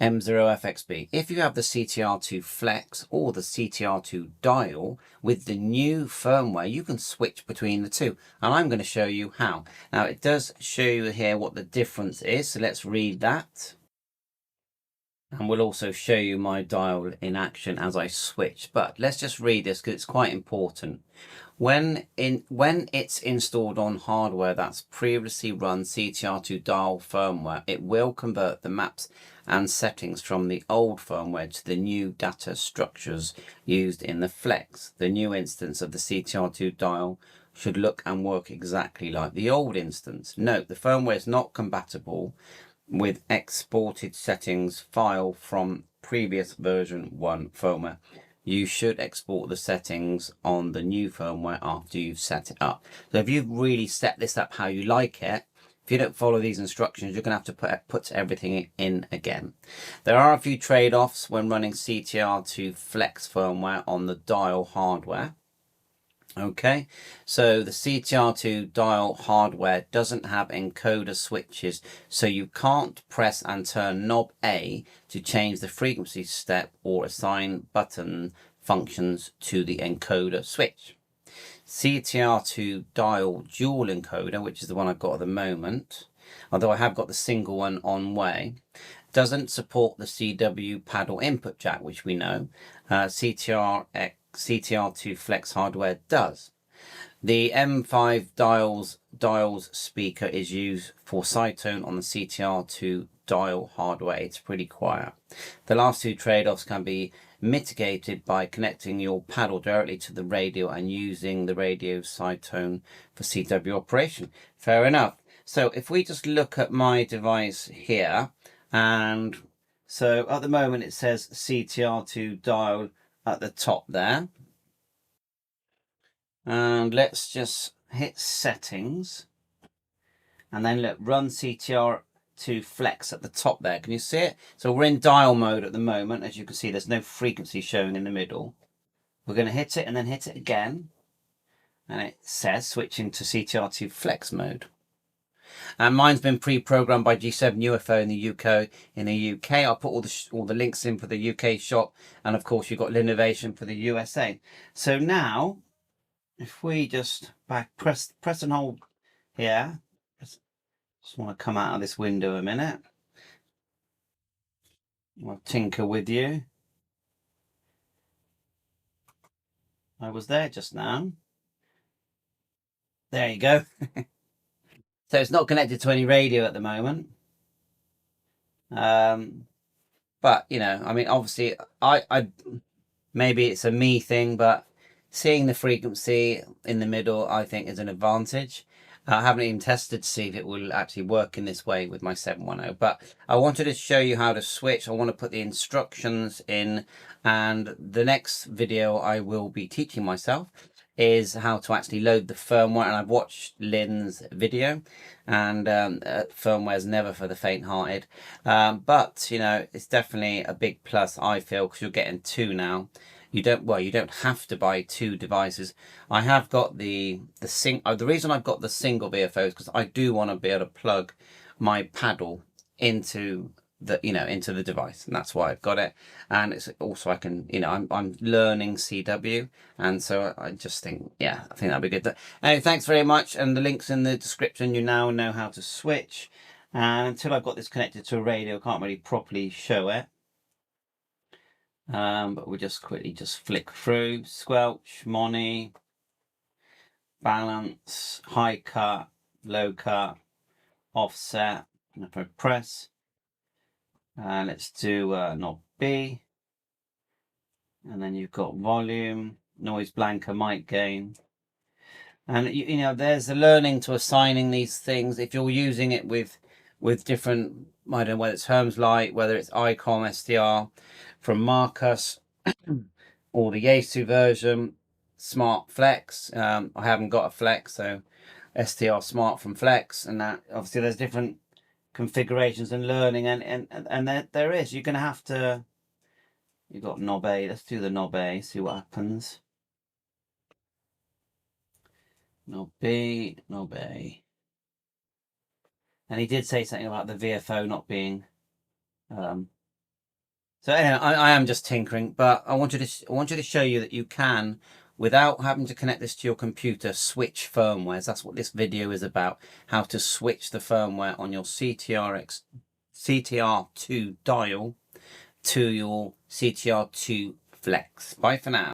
M0FXB. If you have the CTR2 Flex or the CTR2 dial with the new firmware, you can switch between the two, and I'm going to show you how. Now it does show you here what the difference is, so let's read that. And we'll also show you my dial in action as I switch. But let's just read this because it's quite important. When it's installed on hardware that's previously run CTR2 dial firmware, it will convert the maps and settings from the old firmware to the new data structures used in the Flex. The new instance of the CTR2 dial should look and work exactly like the old instance. Note, the firmware is not compatible with exported settings file from previous version 1 firmware. You should export the settings on the new firmware after you've set it up. So if you've really set this up how you like it, if you don't follow these instructions, you're going to have to put everything in again. There are a few trade-offs when running CTR2 Flex firmware on the dial hardware. Okay, so the CTR2 dial hardware doesn't have encoder switches, so you can't press and turn knob A to change the frequency step or assign button functions to the encoder switch. CTR2 dial dual encoder, which is the one I've got at the moment, although I have got the single one on way, doesn't support the CW paddle input jack, which we know. CTR2 Flex hardware does. The M5 dials speaker is used for side tone on the CTR2 dial hardware. It's pretty quiet. The last two trade-offs can be mitigated by connecting your paddle directly to the radio and using the radio side tone for CW operation. Fair enough. So if we just look at my device here, and so at the moment it says CTR2 dial at the top there, and let's just hit settings and then look, run CTR2 Flex at the top there. Can you see it? So we're in dial mode at the moment. As you can see, there's no frequency showing in the middle. We're going to hit it and then hit it again, and it says switching to CTR2 Flex mode. And mine's been pre-programmed by G7 UFO in the UK. I'll put all the links in for the UK shop, and of course you've got Linovation for the USA. So now, if we just press and hold here, just want to come out of this window a minute. I'll tinker with you. I was there just now. There you go. So it's not connected to any radio at the moment. But, you know, I mean, obviously, I maybe it's a me thing, but seeing the frequency in the middle, I think, is an advantage. I haven't even tested to see if it will actually work in this way with my 710, but I wanted to show you how to switch. I want to put the instructions in, and the next video I will be teaching myself is how to actually load the firmware. And I've watched Lynn's video, and firmware is never for the faint-hearted, but you know, it's definitely a big plus, I feel, because you're getting two now. You don't have to buy two devices. I have got the reason I've got the single VFO is because I do want to be able to plug my paddle into the device, and that's why I've got it. And it's also, I can, I'm learning CW, and so I just think, yeah, I think that'd be good. Anyway, thanks very much, and the link's in the description. You now know how to switch, and until I've got this connected to a radio, I can't really properly show it. But we'll just quickly flick through: squelch, mono, balance, high cut, low cut, offset. And if I press, let's do knob B, and then you've got volume, noise blanker, mic gain, and you know, there's the learning to assigning these things. If you're using it with different, I don't know whether it's Hermes Lite, whether it's ICOM SDR from Marcus, or the YAESU version, Smart Flex. I haven't got a Flex, so SDR Smart from Flex, and that obviously there's different configurations and learning, and there is. You're gonna have to. You've got knob A. Let's do the knob A. See what happens. Knob B, knob A. And he did say something about the VFO not being So anyway, I am just tinkering, but I wanted to show you that you can, without having to connect this to your computer, switch firmwares. That's what this video is about, how to switch the firmware on your CTR2 dial to your CTR2 Flex. Bye for now.